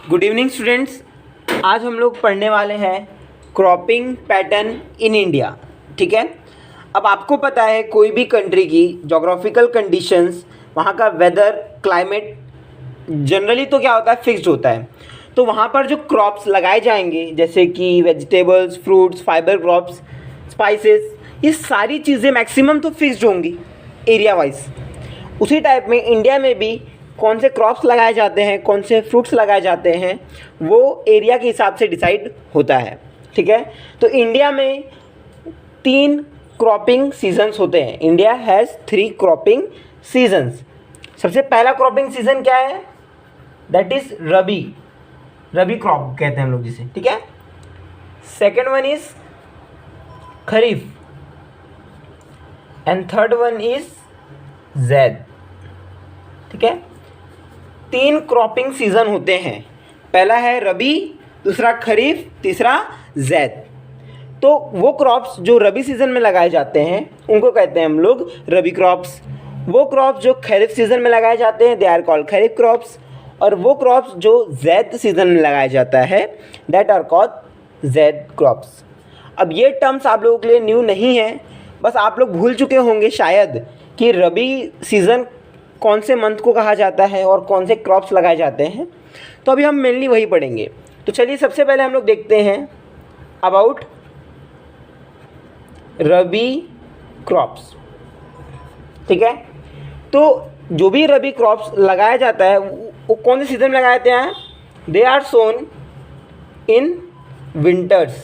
Good evening students. आज हम लोग पढ़ने वाले हैं क्रॉपिंग पैटर्न इन इंडिया। ठीक है, अब आपको पता है कोई भी कंट्री की जोग्राफिकल कंडीशंस, वहाँ का वेदर, क्लाइमेट जनरली तो क्या होता है, फिक्स्ड होता है। तो वहाँ पर जो क्रॉप्स लगाए जाएंगे जैसे कि vegetables, fruits, fibre crops, spices, ये सारी चीज़ें मैक्सिमम तो फिक्स्ड होंगी एरिया वाइज। उसी टाइप में इंडिया में भी कौन से क्रॉप्स लगाए जाते हैं, कौन से फ्रूट्स लगाए जाते हैं, वो एरिया के हिसाब से डिसाइड होता है। ठीक है, तो इंडिया में 3 क्रॉपिंग सीजन्स होते हैं। India has 3 cropping seasons. सबसे पहला क्रॉपिंग सीजन क्या है? दैट इज़ रबी क्रॉप कहते हैं हम लोग जिसे। ठीक है, second one is kharif and third one is zaid. ठीक है, 3 क्रॉपिंग सीजन होते हैं। पहला है रबी, दूसरा खरीफ, तीसरा ज़ैद। तो वो क्रॉप्स जो रबी सीज़न में लगाए जाते हैं उनको कहते हैं हम लोग रबी क्रॉप्स। वो क्रॉप्स जो खरीफ सीज़न में लगाए जाते हैं they are called kharif crops. और वो क्रॉप्स जो ज़ैद सीज़न में लगाया जाता है that are called zaid crops. अब ये टर्म्स आप लोगों के लिए न्यू नहीं है, बस आप लोग भूल चुके होंगे शायद कि रबी सीज़न कौन से मंथ को कहा जाता है और कौन से क्रॉप्स लगाए जाते हैं। तो अभी हम मेनली वही पढ़ेंगे। तो चलिए सबसे पहले हम लोग देखते हैं अबाउट रबी क्रॉप्स। ठीक है, तो जो भी रबी क्रॉप्स लगाया जाता है वो कौन से सीज़न में लगाए जाते हैं? They are sown in winters.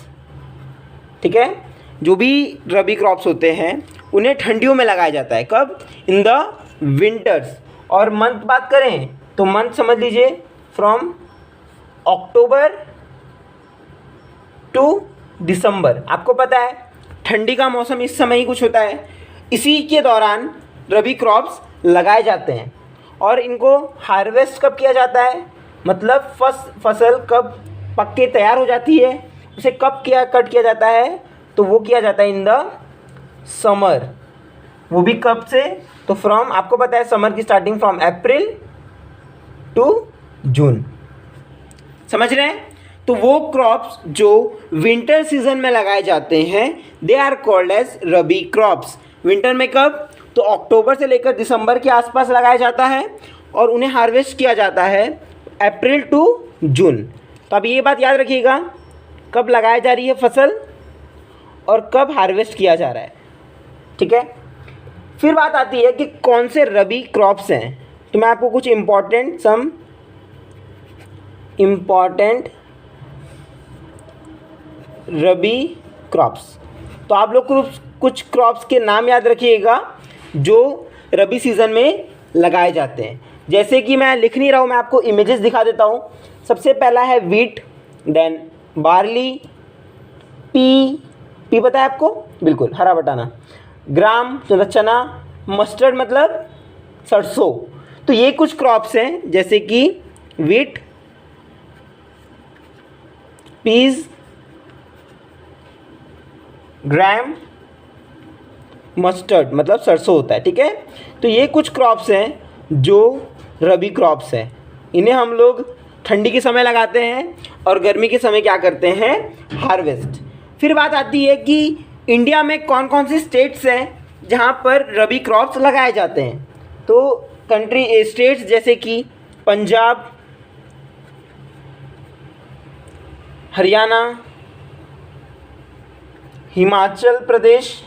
ठीक है, जो भी रबी क्रॉप्स होते हैं उन्हें ठंडियों में लगाया जाता है। कब? In the winters. और मंथ बात करें तो मंथ समझ लीजिए फ्रॉम अक्टूबर टू दिसंबर। आपको पता है ठंडी का मौसम इस समय ही कुछ होता है, इसी के दौरान रबी क्रॉप्स लगाए जाते हैं। और इनको हार्वेस्ट कब किया जाता है, मतलब फसल कब पक के तैयार हो जाती है, उसे कब कट किया जाता है? तो वो किया जाता है इन द समर। वो भी कब से? तो फ्रॉम, आपको पता है समर की starting from April to June. समझ रहे हैं? तो वो क्रॉप्स जो विंटर सीजन में लगाए जाते हैं they are called as rabi crops. Winter में कब? तो अक्टूबर से लेकर दिसंबर के आसपास लगाया जाता है और उन्हें हार्वेस्ट किया जाता है अप्रैल टू जून। तो अब ये बात याद रखिएगा, कब लगाई जा रही है फसल और कब हार्वेस्ट किया जा रहा है। ठीक है, फिर बात आती है कि कौन से रबी क्रॉप्स हैं। तो मैं आपको कुछ इम्पॉर्टेंट रबी क्रॉप्स, तो आप लोग कुछ क्रॉप्स के नाम याद रखिएगा जो रबी सीज़न में लगाए जाते हैं। जैसे कि मैं लिख नहीं रहा हूँ, मैं आपको इमेजेस दिखा देता हूँ। सबसे पहला है वीट, देन बार्ली, पी पता है आपको? बिल्कुल, हरा बटाना। ग्राम मतलब चना, मस्टर्ड मतलब सरसों। तो ये कुछ क्रॉप्स हैं जैसे कि वीट, पीज, ग्राम, मस्टर्ड मतलब सरसों होता है। ठीक है, तो ये कुछ क्रॉप्स हैं जो रबी क्रॉप्स हैं। इन्हें हम लोग ठंडी के समय लगाते हैं और गर्मी के समय क्या करते हैं? हार्वेस्ट। फिर बात आती है कि इंडिया में कौन कौन से स्टेट्स हैं जहाँ पर रबी क्रॉप्स लगाए जाते हैं। तो स्टेट्स जैसे कि Punjab, Haryana, Himachal Pradesh,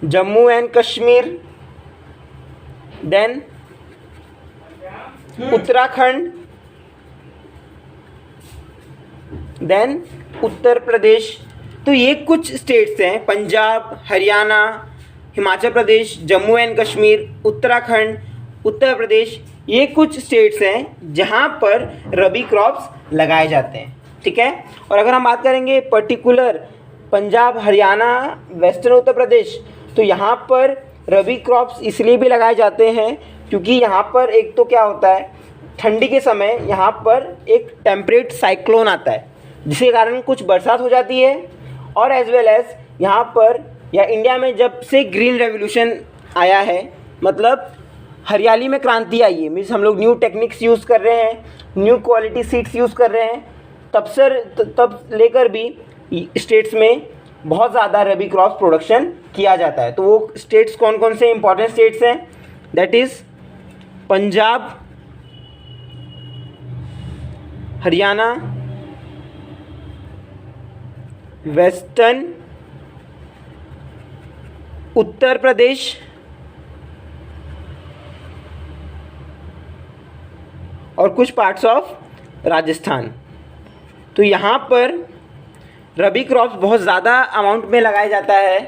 Jammu and Kashmir, then Uttarakhand, then Uttar Pradesh. तो ये कुछ स्टेट्स हैं, पंजाब, हरियाणा, हिमाचल प्रदेश, जम्मू एंड कश्मीर, उत्तराखंड, उत्तर प्रदेश। ये कुछ स्टेट्स हैं जहाँ पर रबी क्रॉप्स लगाए जाते हैं। ठीक है, और अगर हम बात करेंगे पर्टिकुलर पंजाब, हरियाणा, वेस्टर्न उत्तर प्रदेश, तो यहाँ पर रबी क्रॉप्स इसलिए भी लगाए जाते हैं क्योंकि यहाँ पर एक तो क्या होता है, ठंडी के समय यहाँ पर एक टेम्परेट साइक्लोन आता है जिसके कारण कुछ बरसात हो जाती है। और एज वेल एज यहाँ पर या इंडिया में जब से ग्रीन रेवोल्यूशन आया है, मतलब हरियाली में क्रांति आई है, मीन्स हम लोग न्यू टेक्निक्स यूज़ कर रहे हैं, न्यू क्वालिटी सीड्स यूज़ कर रहे हैं, तब लेकर भी स्टेट्स में बहुत ज़्यादा रबी क्रॉप प्रोडक्शन किया जाता है। तो वो स्टेट्स कौन कौन से इंपॉर्टेंट स्टेट्स हैं? That is Punjab, Haryana, western Uttar Pradesh और कुछ पार्ट्स ऑफ राजस्थान। तो यहाँ पर रबी क्रॉप्स बहुत ज़्यादा अमाउंट में लगाया जाता है।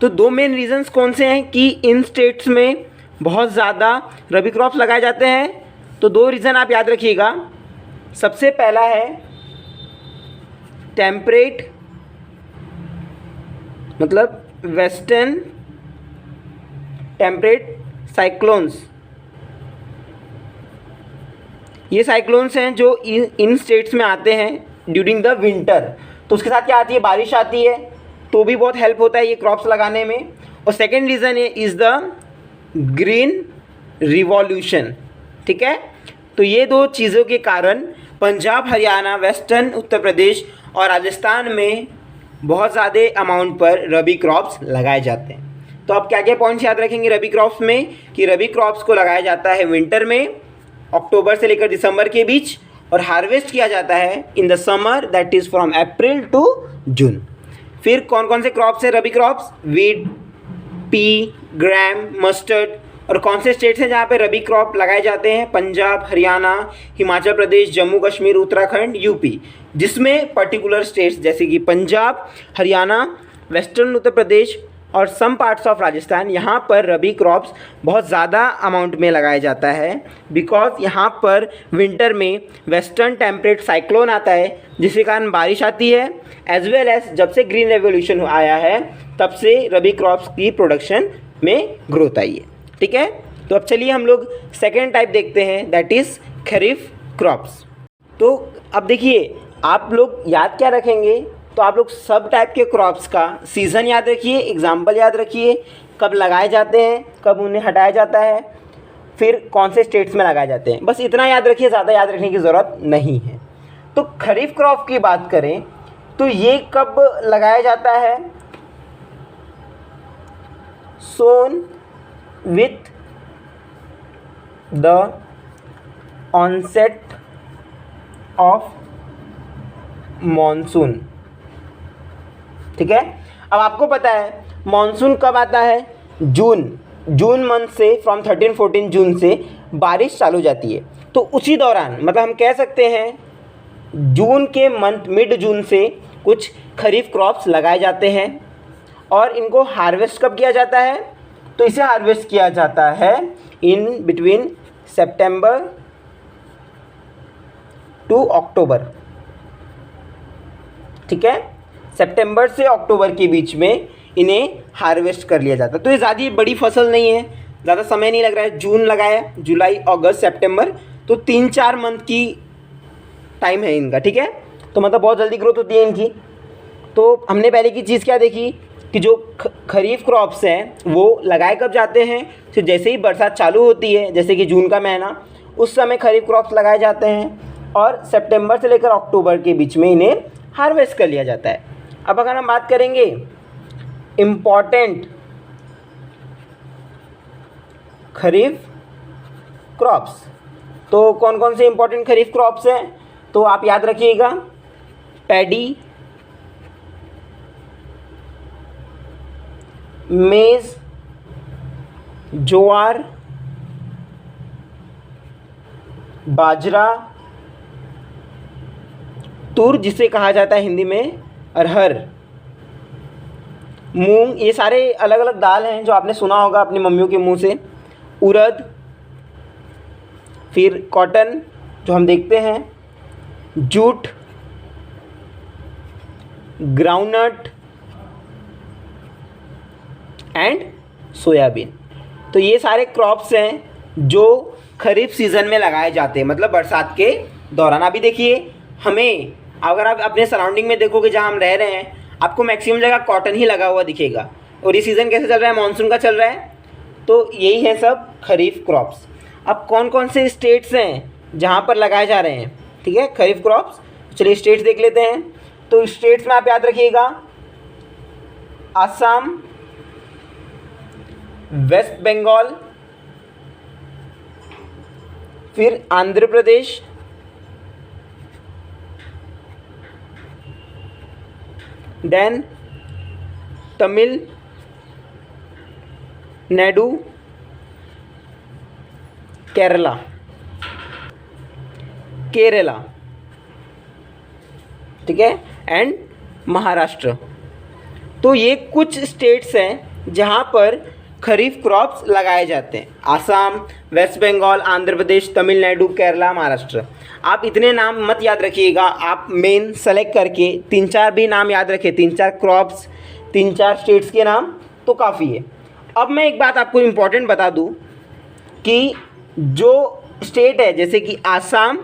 तो दो मेन रीजंस कौन से हैं कि इन स्टेट्स में बहुत ज़्यादा रबी क्रॉप्स लगाए जाते हैं? तो दो रीज़न आप याद रखिएगा। सबसे पहला है टेम्परेट, मतलब वेस्टर्न टेम्परेट साइक्लोन्स। ये साइक्लोन्स हैं जो इन स्टेट्स में आते हैं ड्यूरिंग द विंटर। तो उसके साथ क्या आती है? बारिश आती है, तो भी बहुत हेल्प होता है ये क्रॉप्स लगाने में। और second reason is the green revolution. ठीक है, तो ये दो चीज़ों के कारण पंजाब, हरियाणा, वेस्टर्न उत्तर प्रदेश और राजस्थान में बहुत ज़्यादा अमाउंट पर रबी क्रॉप्स लगाए जाते हैं। तो आप क्या क्या पॉइंट्स याद रखेंगे रबी क्रॉप्स में? कि रबी क्रॉप्स को लगाया जाता है विंटर में, अक्टूबर से लेकर दिसंबर के बीच, और हार्वेस्ट किया जाता है in the summer, that is from April to June. फिर कौन कौन से क्रॉप्स हैं rabi crops? Wheat, pea, gram, mustard. और कौन से स्टेट्स हैं जहाँ पे रबी क्रॉप लगाए जाते हैं? पंजाब, हरियाणा, हिमाचल प्रदेश, जम्मू कश्मीर, उत्तराखंड, यूपी। जिसमें पर्टिकुलर स्टेट्स जैसे कि पंजाब, हरियाणा, वेस्टर्न उत्तर प्रदेश और सम पार्ट्स ऑफ राजस्थान, यहाँ पर रबी क्रॉप्स बहुत ज़्यादा अमाउंट में लगाया जाता है। बिकॉज यहाँ पर विंटर में वेस्टर्न टेम्परेट साइक्लोन आता है, जिसके कारण बारिश आती है, एज वेल एज जब से ग्रीन रेवोल्यूशन आया है तब से रबी क्रॉप्स की प्रोडक्शन में ग्रोथ आई है। ठीक है, तो अब चलिए हम लोग सेकेंड टाइप देखते हैं, दैट इज़ खरीफ क्रॉप्स। तो अब देखिए, आप लोग याद क्या रखेंगे? तो आप लोग सब टाइप के क्रॉप्स का सीज़न याद रखिए, एग्जाम्पल याद रखिए, कब लगाए जाते हैं, कब उन्हें हटाया जाता है, फिर कौन से स्टेट्स में लगाए जाते हैं। बस इतना याद रखिए, ज़्यादा याद रखने की ज़रूरत नहीं है। तो खरीफ क्रॉप की बात करें तो ये कब लगाया जाता है? Sown with the onset of monsoon. ठीक है, अब आपको पता है मॉनसून कब आता है? जून मंथ से, फ्रॉम 13-14 जून से बारिश चालू हो जाती है। तो उसी दौरान, मतलब हम कह सकते हैं जून के मंथ, मिड जून से कुछ खरीफ क्रॉप्स लगाए जाते हैं। और इनको हार्वेस्ट कब किया जाता है? तो इसे हार्वेस्ट किया जाता है इन बिटवीन सितंबर टू अक्टूबर। ठीक है, सितंबर से अक्टूबर के बीच में इन्हें हार्वेस्ट कर लिया जाता है। तो ये ज़्यादा बड़ी फसल नहीं है, ज़्यादा समय नहीं लग रहा है। जून लगाया, जुलाई, अगस्त, सितंबर, तो 3-4 मंथ की टाइम है इनका। ठीक है, तो मतलब बहुत जल्दी ग्रोथ होती है इनकी। तो हमने पहले की चीज़ क्या देखी कि जो खरीफ क्रॉप्स हैं वो लगाए कब जाते हैं? तो जैसे ही बरसात चालू होती है, जैसे कि जून का महीना, उस समय खरीफ क्रॉप्स लगाए जाते हैं और सितंबर से लेकर अक्टूबर के बीच में इन्हें हार्वेस्ट कर लिया जाता है। अब अगर हम बात करेंगे इम्पॉर्टेंट खरीफ क्रॉप्स, तो कौन कौन से इम्पॉर्टेंट खरीफ क्रॉप्स हैं? तो आप याद रखिएगा, पैडी, मेज, ज्वार, बाजरा, तूर जिसे कहा जाता है हिंदी में अरहर, मूंग, ये सारे अलग अलग दाल हैं जो आपने सुना होगा अपनी मम्मियों के मुंह से। उड़द, फिर कॉटन जो हम देखते हैं, जूट, ग्राउंडनट एंड सोयाबीन। तो ये सारे क्रॉप्स हैं जो खरीफ सीज़न में लगाए जाते हैं, मतलब बरसात के दौरान। अभी देखिए, हमें अगर आप अपने सराउंडिंग में देखोगे जहाँ हम रह रहे हैं, आपको मैक्सिमम जगह कॉटन ही लगा हुआ दिखेगा। और ये सीज़न कैसे चल रहा है? मानसून का चल रहा है। तो यही है सब खरीफ क्रॉप्स। अब कौन कौन से स्टेट्स हैं जहाँ पर लगाए जा रहे हैं, ठीक है, खरीफ क्रॉप्स। चलिए स्टेट्स देख लेते हैं। तो स्टेट्स में आप याद रखिएगा, असम, वेस्ट बंगाल, फिर आंध्र प्रदेश, देन तमिल नाडु, केरला, ठीक है, एंड महाराष्ट्र। तो ये कुछ स्टेट्स हैं जहाँ पर खरीफ क्रॉप्स लगाए जाते हैं। आसाम, वेस्ट बंगाल, आंध्र प्रदेश, तमिलनाडु, केरला, महाराष्ट्र। आप इतने नाम मत याद रखिएगा, आप मेन सेलेक्ट करके 3-4 भी नाम याद रखें, 3-4 क्रॉप्स, 3-4 स्टेट्स के नाम तो काफ़ी है। अब मैं एक बात आपको इम्पॉर्टेंट बता दूं कि जो स्टेट है जैसे कि आसाम,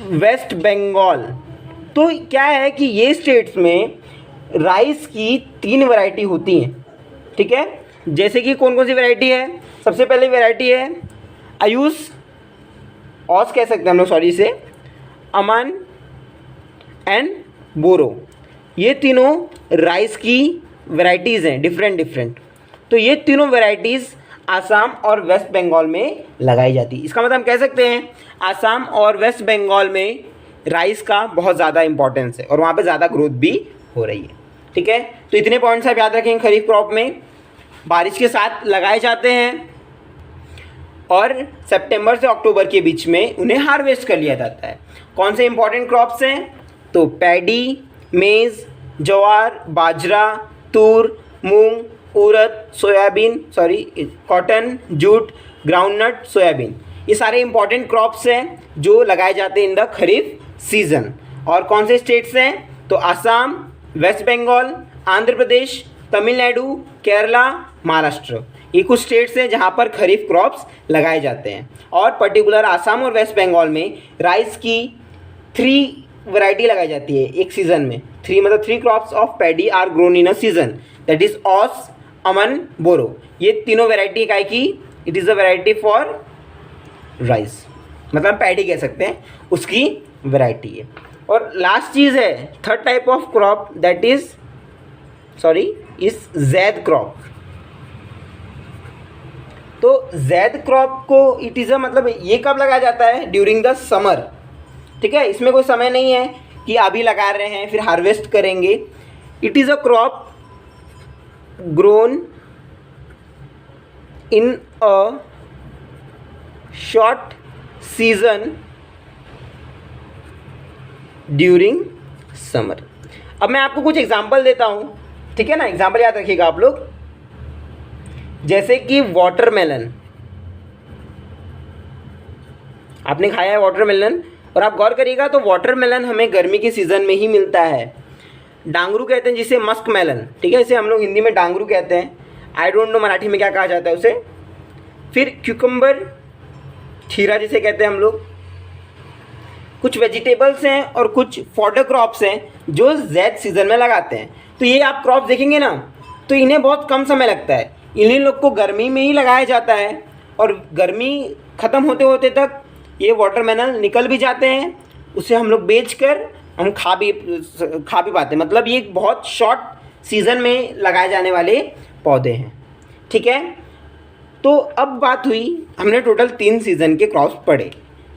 वेस्ट बंगाल, तो क्या है कि ये स्टेट्स में राइस की 3 वैरायटी होती हैं, ठीक है। जैसे कि कौन कौन सी वैरायटी है, सबसे पहले वैरायटी है आयुष, ऑस कह सकते हैं हम लोग, सॉरी से, अमन एंड बोरो। ये तीनों राइस की वैरायटीज़ हैं, डिफरेंट। तो ये तीनों वैरायटीज़ आसाम और वेस्ट बंगाल में लगाई जाती है। इसका मतलब हम कह सकते हैं आसाम और वेस्ट बंगाल में राइस का बहुत ज़्यादा इंपॉर्टेंस है और वहाँ पे ज़्यादा ग्रोथ भी हो रही है, ठीक है। तो इतने पॉइंट्स आप याद रखेंगे। खरीफ क्रॉप में बारिश के साथ लगाए जाते हैं और सितंबर से अक्टूबर के बीच में उन्हें हार्वेस्ट कर लिया जाता है। कौन से इंपॉर्टेंट क्रॉप्स हैं, तो paddy, maize, jowar, bajra, tur, moong, urad, soybean, cotton, jute, groundnut, soybean. ये सारे इंपॉर्टेंट क्रॉप्स हैं जो लगाए जाते हैं इन द खरीफ सीजन। और कौन से स्टेट्स हैं, तो आसाम, वेस्ट बंगाल, आंध्र प्रदेश, तमिलनाडु, केरला, महाराष्ट्र। ये कुछ स्टेट्स हैं जहाँ पर खरीफ क्रॉप्स लगाए जाते हैं। और पर्टिकुलर आसाम और वेस्ट बंगाल में राइस की 3 वैरायटी लगाई जाती है एक सीज़न में। 3 मतलब 3 crops of paddy are grown in a season, that is aus, aman, boro. ये तीनों वैरायटी काय की, it is a variety for rice, मतलब पैडी कह सकते हैं, उसकी वैरायटी है। और लास्ट चीज़ है, third type of crop, that is Zaid crop. तो जैद क्रॉप को इट इज़ अ मतलब ये कब लगाया जाता है, ड्यूरिंग द समर, ठीक है। इसमें कोई समय नहीं है कि अभी लगा रहे हैं फिर हार्वेस्ट करेंगे। It is a crop grown in a short season during summer. अब मैं आपको कुछ एग्जांपल देता हूँ, ठीक है ना। एग्जांपल याद रखिएगा आप लोग, जैसे कि वाटरमेलन। आपने खाया है वाटरमेलन, और आप गौर करिएगा तो वाटरमेलन हमें गर्मी के सीज़न में ही मिलता है। डांगरू कहते हैं जिसे मस्क मेलन, ठीक है, इसे हम लोग हिंदी में डांगरू कहते हैं। आई डोंट नो मराठी में क्या कहा जाता है उसे। फिर क्यूकम्बर, खीरा जिसे कहते हैं हम लोग। कुछ वेजिटेबल्स हैं और कुछ फॉडर क्रॉप्स हैं जो जैद सीज़न में लगाते हैं। तो ये आप क्रॉप देखेंगे ना, तो इन्हें बहुत कम समय लगता है। इन्हीं लोग को गर्मी में ही लगाया जाता है और गर्मी ख़त्म होते होते तक ये वाटरमेलन निकल भी जाते हैं। उसे हम लोग बेचकर हम खा भी पाते हैं। मतलब ये बहुत शॉर्ट सीज़न में लगाए जाने वाले पौधे हैं, ठीक है। तो अब बात हुई, हमने टोटल 3 सीज़न के क्रॉप्स पढ़े।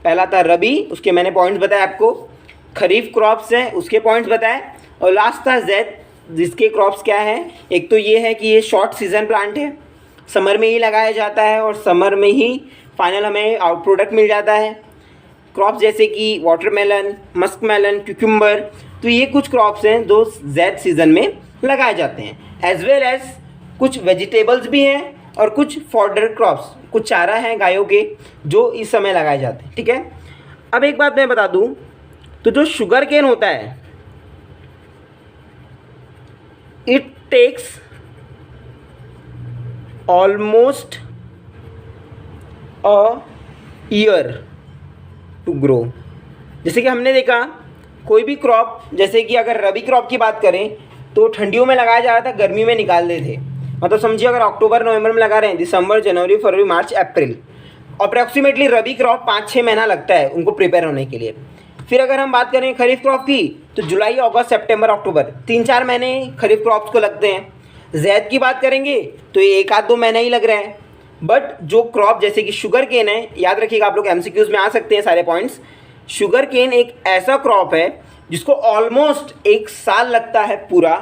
पहला था रबी, उसके मैंने पॉइंट्स बताए आपको। खरीफ क्रॉप्स हैं, उसके पॉइंट्स बताए। और लास्ट था जैद, जिसके क्रॉप्स क्या हैं। एक तो ये है कि ये शॉर्ट सीज़न प्लांट है, समर में ही लगाया जाता है और समर में ही फाइनल हमें आउट प्रोडक्ट मिल जाता है। क्रॉप्स जैसे कि वाटरमेलन, मस्क मेलन, क्यूकम्बर, तो ये कुछ क्रॉप्स हैं जो जैद सीज़न में लगाए जाते हैं। एज वेल एज कुछ वेजिटेबल्स भी हैं और कुछ फॉडर क्रॉप्स, कुछ चारा हैं गायों के, जो इस समय लगाए जाते हैं, ठीक है। अब एक बात मैं बता दूं, तो जो शुगर केन होता है, it takes almost a year to grow. जैसे कि हमने देखा कोई भी क्रॉप, जैसे कि अगर रबी क्रॉप की बात करें तो ठंडियों में लगाया जा रहा था, गर्मी में निकाल देते थे। मतलब समझिए अगर अक्टूबर नवंबर में लगा रहे हैं, दिसंबर जनवरी फरवरी मार्च अप्रैल, अप्रॉक्सीमेटली रबी क्रॉप 5-6 महीना लगता है उनको प्रिपेयर होने के लिए। फिर अगर हम बात करें खरीफ क्रॉप की, तो जुलाई अगस्त सितंबर अक्टूबर 3-4 महीने खरीफ क्रॉप्स को लगते हैं। ज़ैद की बात करेंगे तो ये 1-2 महीने ही लग रहे हैं। बट जो क्रॉप जैसे कि शुगर केन है, याद रखिएगा आप लोग MCQs में आ सकते हैं सारे पॉइंट्स। शुगर केन एक ऐसा क्रॉप है जिसको ऑलमोस्ट 1 साल लगता है पूरा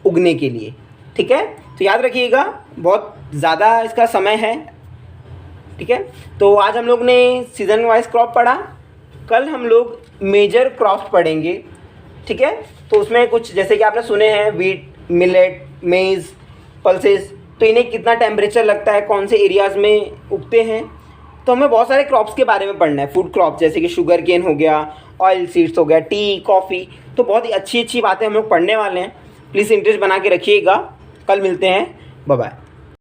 उगने के लिए, ठीक है। तो याद रखिएगा बहुत ज़्यादा इसका समय है, ठीक है। तो आज हम लोग ने सीजन वाइज क्रॉप पढ़ा, कल हम लोग मेजर क्रॉप्स पढ़ेंगे, ठीक है। तो उसमें कुछ जैसे कि आपने सुने हैं वीट, मिलेट, मेज़, पल्सेस, तो इन्हें कितना टेम्परेचर लगता है, कौन से एरियाज़ में उगते हैं। तो हमें बहुत सारे क्रॉप्स के बारे में पढ़ना है, फूड क्रॉप जैसे कि शुगर केन हो गया, ऑयल सीड्स हो गया, टी, कॉफ़ी, तो बहुत ही अच्छी अच्छी बातें हम लोग पढ़ने वाले हैं। प्लीज़ इंटरेस्ट बना के रखिएगा। कल मिलते हैं, बाय बाय।